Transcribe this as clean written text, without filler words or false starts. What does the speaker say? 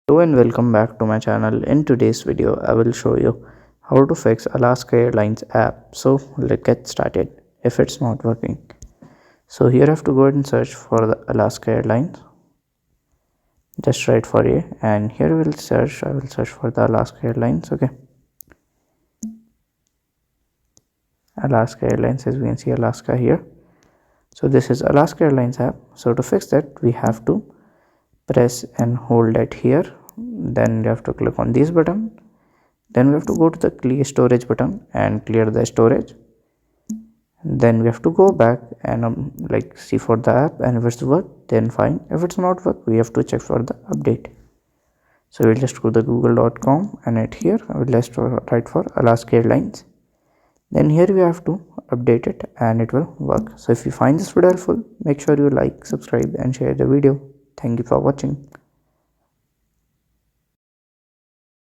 Hello and welcome back to my channel. In today's video I will show you how to fix Alaska Airlines app. So let's get started. If it's not working, so here I have to go ahead and search for the Alaska Airlines. Just write for A, and here I will search for the Alaska Airlines. Okay, Alaska Airlines, as we can see Alaska here. So this is Alaska Airlines app. So to fix that, we have to press and hold it here. Then you have to click on this button. Then we have to go to the clear storage button and clear the storage. Then we have to go back and see for the app, and if it's work then fine. If it's not work, we have to check for the update. So we'll just go to google.com and at here I will just write for Alaska Airlines. Then here we have to update it and it will work. So if you find this video helpful, make sure you like, subscribe and share the video. Thank you for watching.